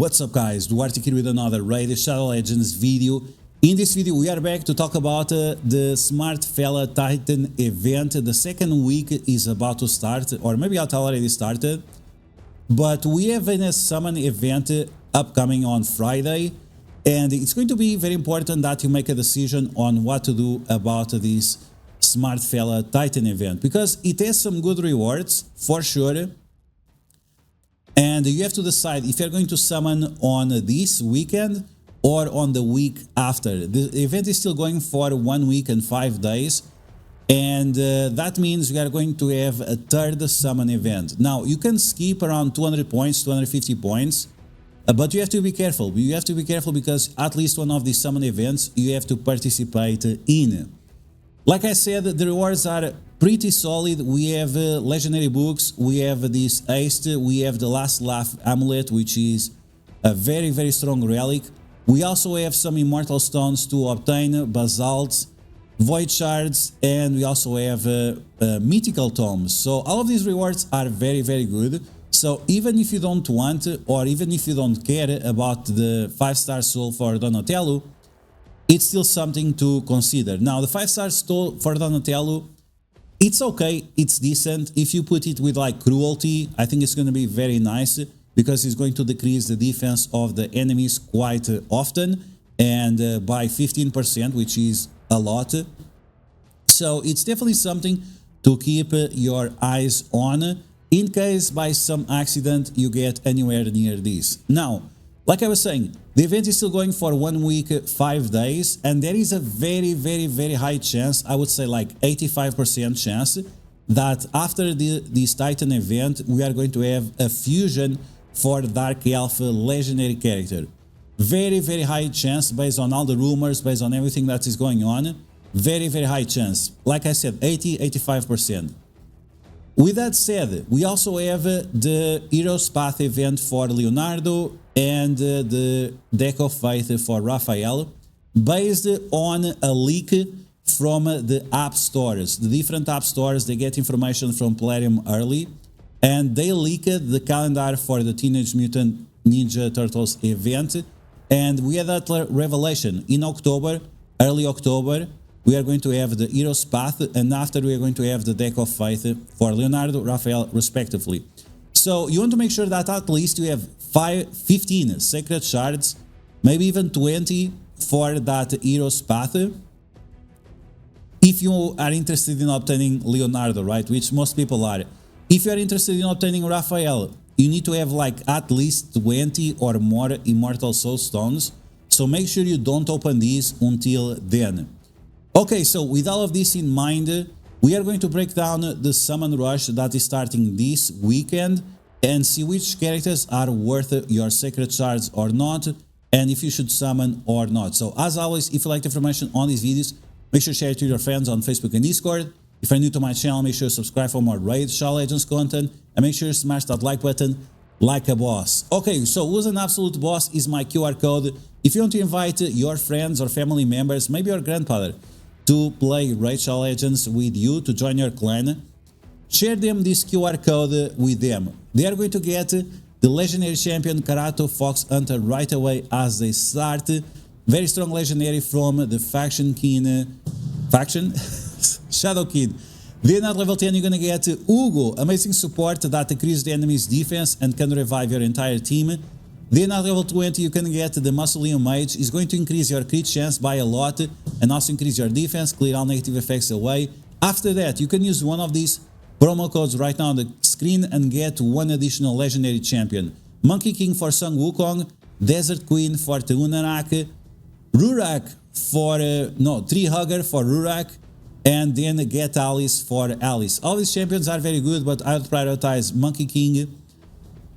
What's up guys, DuArktik here with another Raid Shadow Legends video. In this video we are back to talk about the Smart Fella Titan event. The second week is about to start, or maybe it already started. But we have a summon event upcoming on Friday. And it's going to be very important that you make a decision on what to do about this Smart Fella Titan event. Because it has some good rewards, for sure. And you have to decide if you're going to summon on this weekend or on the week after. The event is still going for 1 week and 5 days. And that means we are going to have a third summon event. Now, you can skip around 200 points, 250 points. But you have to be careful. You have to be careful because at least one of these summon events you have to participate in. Like I said, the rewards are pretty solid. We have legendary books, we have this haste, we have the last laugh amulet, which is a very, very strong relic. We also have some immortal stones to obtain, basalts, void shards, and we also have mythical tomes. So all of these rewards are very, very good. So even if you don't want, or even if you don't care about the 5-star soul for Donatello, it's still something to consider. Now, the 5-star soul for Donatello, it's okay, it's decent. If you put it with like cruelty, I think it's going to be very nice because it's going to decrease the defense of the enemies quite often and by 15%, which is a lot. So it's definitely something to keep your eyes on in case by some accident you get anywhere near this. Now, like I was saying, the event is still going for 1 week, 5 days, and there is a very, very, very high chance, I would say like 85% chance, that after this Titan event, we are going to have a fusion for Dark Elf legendary character. Very, very high chance based on all the rumors, based on everything that is going on. Very, very high chance. Like I said, 80-85%. With that said, we also have the Hero's Path event for Leonardo and the Deck of Faith for Raphael, based on a leak from the app stores. The different app stores, they get information from Plarium early, and they leaked the calendar for the Teenage Mutant Ninja Turtles event, and we had that revelation in October, early October. We are going to have the Hero's Path, and after we are going to have the Deck of Faith for Leonardo, Raphael, respectively. So you want to make sure that at least you have 15 Sacred Shards, maybe even 20 for that Hero's Path. If you are interested in obtaining Leonardo, right, which most people are. If you are interested in obtaining Raphael, you need to have like at least 20 or more Immortal Soul Stones. So make sure you don't open these until then. Okay, so with all of this in mind, we are going to break down the summon rush that is starting this weekend and see which characters are worth your Sacred Shards or not, and if you should summon or not. So as always, if you like the information on these videos, make sure to share it to your friends on Facebook and Discord. If you're new to my channel, make sure to subscribe for more Raid Shadow Legends content, and make sure to smash that like button like a boss. Okay, so who's an absolute boss is my QR code. If you want to invite your friends or family members, maybe your grandfather, to play Raid Shadow Legends with you, to join your clan, share them this QR code with them. They are going to get the legendary champion Karato Foxhunter right away as they start. Very strong legendary from the faction Shadow King. Then at level 10 you're gonna get Uugo, amazing support that increases the enemy's defense and can revive your entire team. Then at level 20 you can get the Mausoleum Mage. It's going to increase your crit chance by a lot and also increase your defense, clear all negative effects away. After that you can use one of these promo codes right now on the screen and get one additional legendary champion. Monkey King for Sung Wukong, Desert Queen for Teunarak, Rurak for, Tree Hugger for Rurak, and then GETALICE for Alice. All these champions are very good, but I would prioritize Monkey King,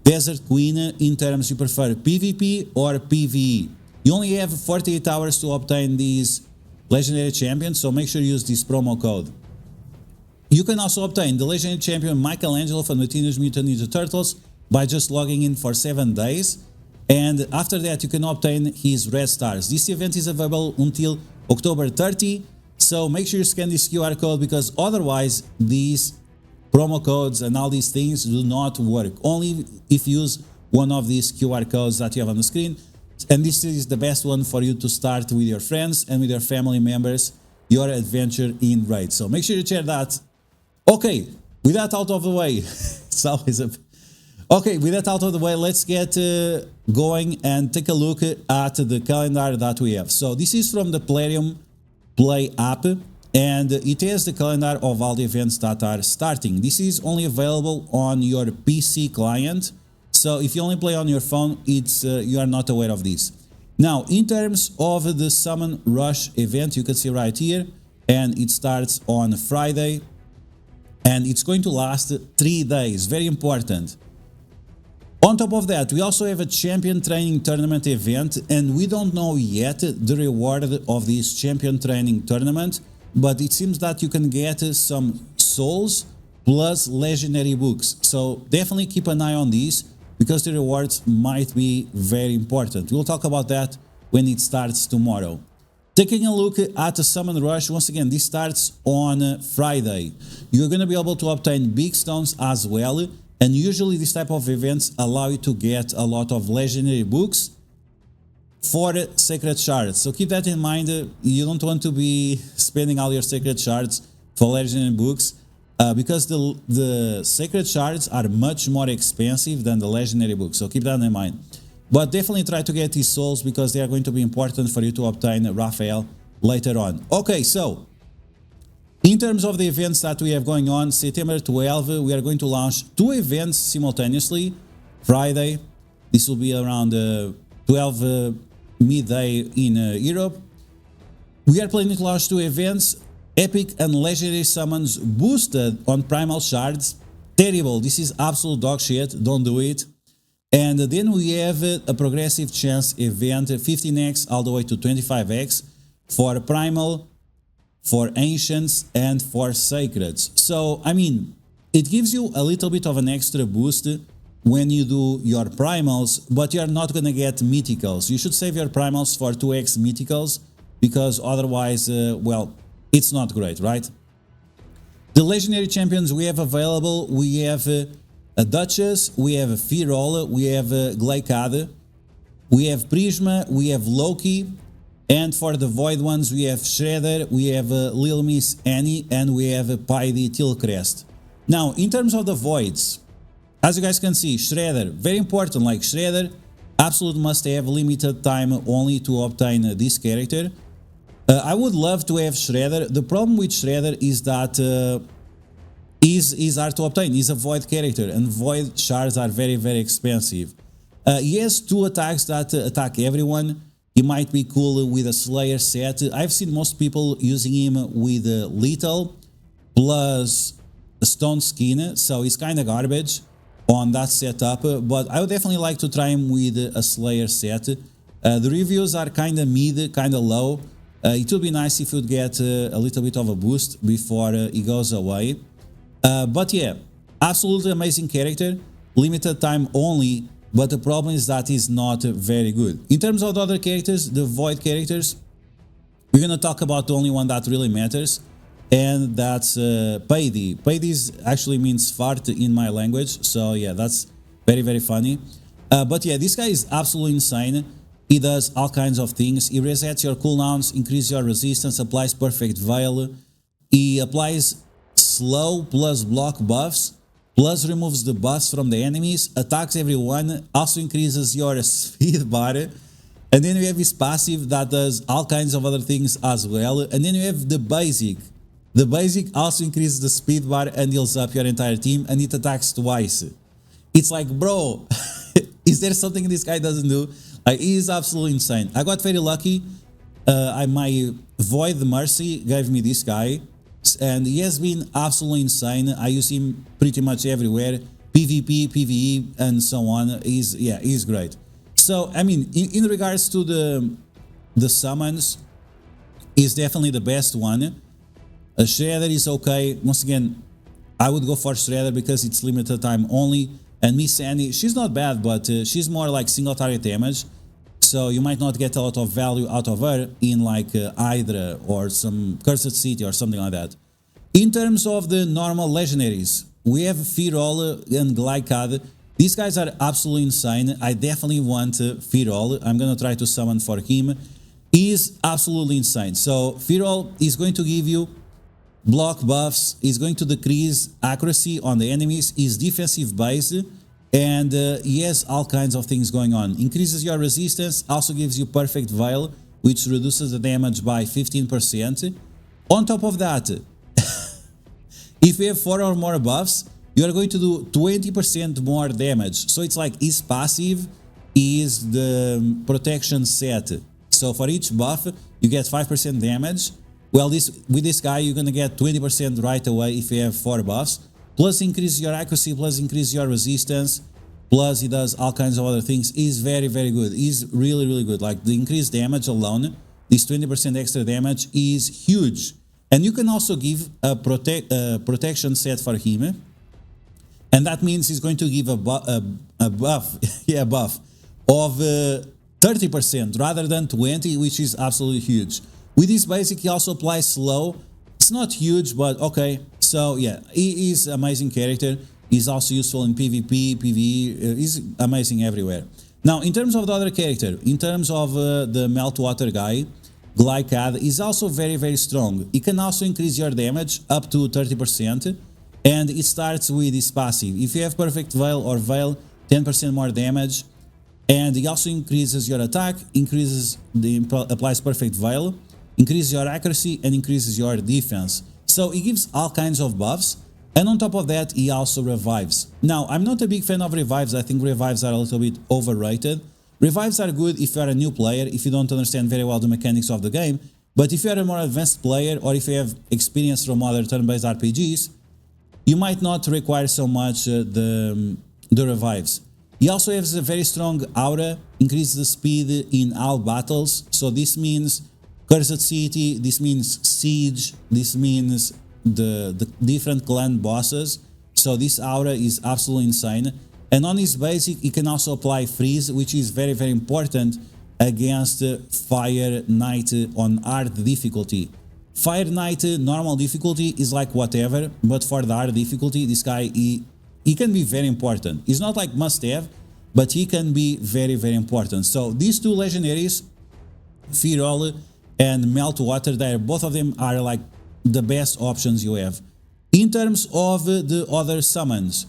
Desert Queen in terms you prefer PvP or PvE. You only have 48 hours to obtain these legendary champions, so make sure you use this promo code. You can also obtain the legendary champion Michelangelo from the Teenage Mutant Ninja Turtles by just logging in for 7 days, and after that you can obtain his red stars. This event is available until October 30, so make sure you scan this QR code because otherwise these promo codes and all these things do not work. Only if you use one of these QR codes that you have on the screen. And this is the best one for you to start with your friends and with your family members, your adventure in Raid. So make sure you share that. Okay, with that out of the way, it's always a... Okay, with that out of the way, let's get going and take a look at the calendar that we have. So this is from the Plarium Play app, and it has the calendar of all the events that are starting. This is only available on your PC client, so if you only play on your phone, it's you are not aware of this. Now, in terms of the Summon Rush event, you can see right here, and it starts on Friday, and it's going to last 3 days. Very important. On top of that, we also have a Champion Training Tournament event, and we don't know yet the reward of this Champion Training Tournament, but it seems that you can get some souls plus legendary books. So definitely keep an eye on these, because the rewards might be very important. We'll talk about that when it starts tomorrow. Taking a look at the Summon Rush, once again, this starts on Friday. You're going to be able to obtain big stones as well. And usually this type of events allow you to get a lot of legendary books for sacred shards. So keep that in mind. You don't want to be spending all your sacred shards for legendary books because the sacred shards are much more expensive than the legendary books. So keep that in mind. But definitely try to get these souls because they are going to be important for you to obtain Raphael later on. Okay, so in terms of the events that we have going on, September 12, we are going to launch 2 events simultaneously. Friday, this will be around 12 midday in Europe. We are planning to launch 2 events, Epic and Legendary Summons boosted on Primal Shards. Terrible, this is absolute dog shit, don't do it. And then we have a Progressive Chance event, 15x all the way to 25x for Primal, for Ancients, and for Sacreds. So, I mean, it gives you a little bit of an extra boost when you do your Primals, but you're not going to get Mythicals. You should save your Primals for 2x Mythicals, because otherwise, well, it's not great, right? The Legendary Champions we have available, we have a Duchess, we have a Firol, we have a Gleikade, we have Prisma, we have Loki, and for the Void ones, we have Shredder, we have Lil Miss Annie, and we have Pidy Tilcrest. Now, in terms of the Voids, as you guys can see, Shredder, very important, like Shredder, absolute must have, limited time only to obtain this character. I would love to have Shredder. The problem with Shredder is that he's hard to obtain. He's a Void character, and Void shards are very, very expensive. He has 2 attacks that attack everyone. He might be cool with a Slayer set. I've seen most people using him with Lethal plus a Stone Skin, so he's kind of garbage on that setup, but I would definitely like to try him with a Slayer set. The reviews are kind of mid, kind of low. It would be nice if you'd get a little bit of a boost before he goes away. But yeah, absolutely amazing character, limited time only. But the problem is that he's not very good. In terms of the other characters, the Void characters, we're going to talk about the only one that really matters, and that's Pidy. Pidy actually means fart in my language, so yeah, that's very, very funny. But yeah, this guy is absolutely insane. He does all kinds of things. He resets your cooldowns, increases your resistance, applies Perfect Veil. He applies slow plus block buffs, plus removes the buffs from the enemies, attacks everyone, also increases your speed bar, and then you have his passive that does all kinds of other things as well, and then you have the basic. The basic also increases the speed bar and heals up your entire team, and it attacks twice. It's like, bro, is there something this guy doesn't do? Like, he is absolutely insane. I got very lucky. My Void Mercy gave me this guy, and he has been absolutely insane. I use him pretty much everywhere, PvP, PvE, and so on. He's great. So, I mean, in regards to the summons, he's definitely the best one. Shredder is okay. Once again, I would go for Shredder because it's limited time only. And Miss Annie, she's not bad, but she's more like single target damage. So you might not get a lot of value out of her in like Hydra or some Cursed City or something like that. In terms of the normal legendaries, we have Firol and Gleikade. These guys are absolutely insane. I definitely want Firol. I'm gonna try to summon for him. He's absolutely insane. So Firol is going to give you block buffs, is going to decrease accuracy on the enemies, is defensive based, and he has all kinds of things going on. Increases your resistance, also gives you perfect veil, which reduces the damage by 15%. On top of that, if you have 4 or more buffs, you are going to do 20% more damage. So it's like his passive is the protection set. So for each buff, you get 5% damage. Well, with this guy, you're gonna get 20% right away if you have 4 buffs. Plus increase your accuracy, plus increase your resistance. Plus he does all kinds of other things. He's very, very good. He's really, really good. Like the increased damage alone, this 20% extra damage is huge. And you can also give a protection set for him. And that means he's going to give a buff, yeah, a buff of 30% rather than 20, which is absolutely huge. With this basic, he also applies slow. It's not huge, but okay. So yeah, he is an amazing character. He's also useful in PvP, PvE. He's amazing everywhere. Now, in terms of the other character, in terms of the Meltwater guy, Glycad is also very, very strong. It can also increase your damage up to 30%. And it starts with his passive. If you have Perfect Veil or Veil, 10% more damage. And he also increases your attack, applies Perfect Veil, increases your accuracy, and increases your defense. So he gives all kinds of buffs. And on top of that, he also revives. Now, I'm not a big fan of revives. I think revives are a little bit overrated. Revives are good if you are a new player, if you don't understand very well the mechanics of the game. But if you are a more advanced player, or if you have experience from other turn-based RPGs, you might not require so much the revives. He also has a very strong aura, increases the speed in all battles. So this means Cursed City, this means Siege, this means the different clan bosses. So this aura is absolutely insane. And on his basic, he can also apply Freeze, which is very, very important against Fire Knight on hard difficulty. Fire Knight normal difficulty is like whatever, but for the hard difficulty, this guy, he can be very important. He's not like must have, but he can be very, very important. So these two legendaries, Firol and Meltwater, both of them are like the best options you have. In terms of the other summons,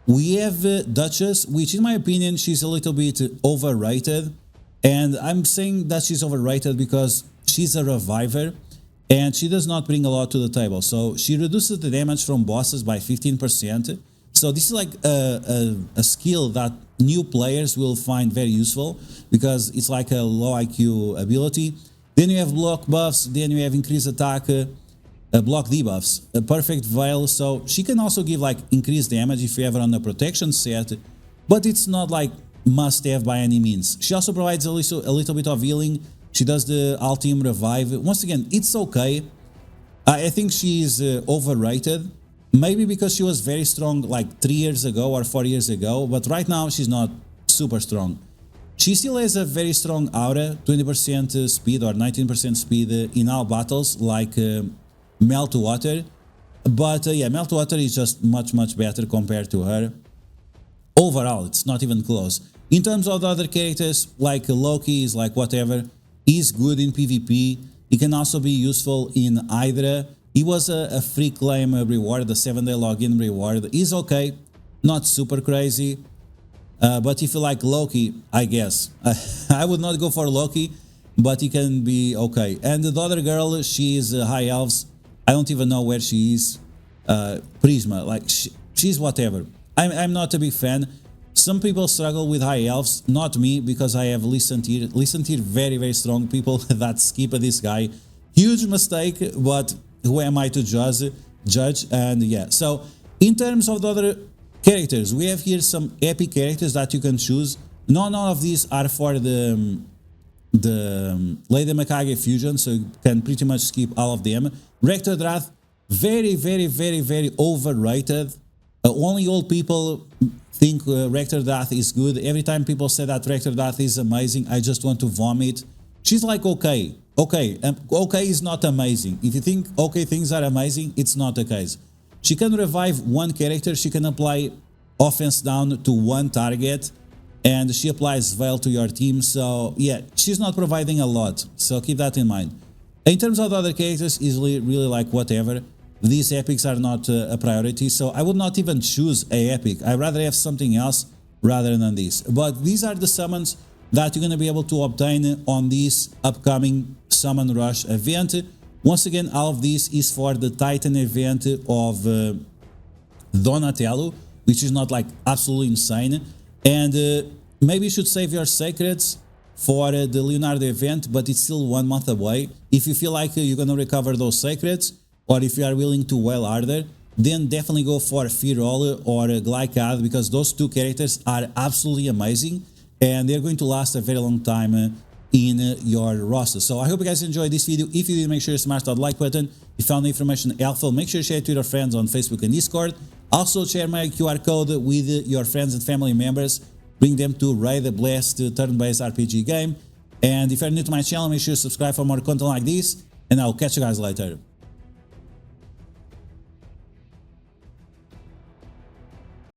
we have Duchess, which in my opinion, she's a little bit overrated. And I'm saying that she's overrated because she's a reviver. And she does not bring a lot to the table. So she reduces the damage from bosses by 15%. So this is like a skill that new players will find very useful because it's like a low IQ ability. Then you have block buffs, then you have increased attack, block debuffs, a perfect veil. So she can also give like increased damage if you ever on a protection set, but it's not like must have by any means. She also provides a little bit of healing. She does the Ultimate Revive. Once again, it's okay. I think she is overrated. Maybe because she was very strong like 3 years ago or 4 years ago. But right now, she's not super strong. She still has a very strong aura. 20% speed or 19% speed in all battles like Meltwater. But yeah, Meltwater is just much, much better compared to her. Overall, it's not even close. In terms of the other characters, like Loki is like whatever. He's good in PvP. He can also be useful in Hydra. He was a free claim reward, the 7-day login reward. He's okay, not super crazy. But if you like Loki, I guess. I would not go for Loki, but he can be okay. And the other girl, she is High Elves. I don't even know where she is. Prisma, like she's whatever. I'm not a big fan. Some people struggle with High Elves, not me, because I have listened here very, very strong people that skip this guy. Huge mistake, but who am I to judge? And yeah, so in terms of the other characters, we have here some epic characters that you can choose. None of these are for the Lady Mikage fusion, so you can pretty much skip all of them. Rector Drath, very, very, very, very overrated. Only old people think Rector Drath is good. Every time people say that Rector Drath is amazing, I just want to vomit. She's like okay. Okay is not amazing. If you think okay things are amazing, it's not the case. She can revive one character. She can apply offense down to 1 target, and she applies Veil to your team. So yeah, she's not providing a lot, so keep that in mind. In terms of the other characters, easily really like whatever. These epics are not a priority, so I would not even choose a epic. I'd rather have something else rather than this. But these are the summons that you're going to be able to obtain on this upcoming Summon Rush event. Once again, all of this is for the Titan event of Donatello, which is not like absolutely insane. And maybe you should save your secrets for the Leonardo event, but it's still 1 month away. If you feel like you're going to recover those secrets, or if you are willing to wail harder, then definitely go for Firol or Glycad, because those 2 characters are absolutely amazing and they're going to last a very long time in your roster. So I hope you guys enjoyed this video. If you did, make sure to smash that like button. If you found the information helpful, make sure to share it to your friends on Facebook and Discord. Also share my QR code with your friends and family members. Bring them to raid the blessed turn-based RPG game. And if you're new to my channel, make sure to subscribe for more content like this, and I'll catch you guys later.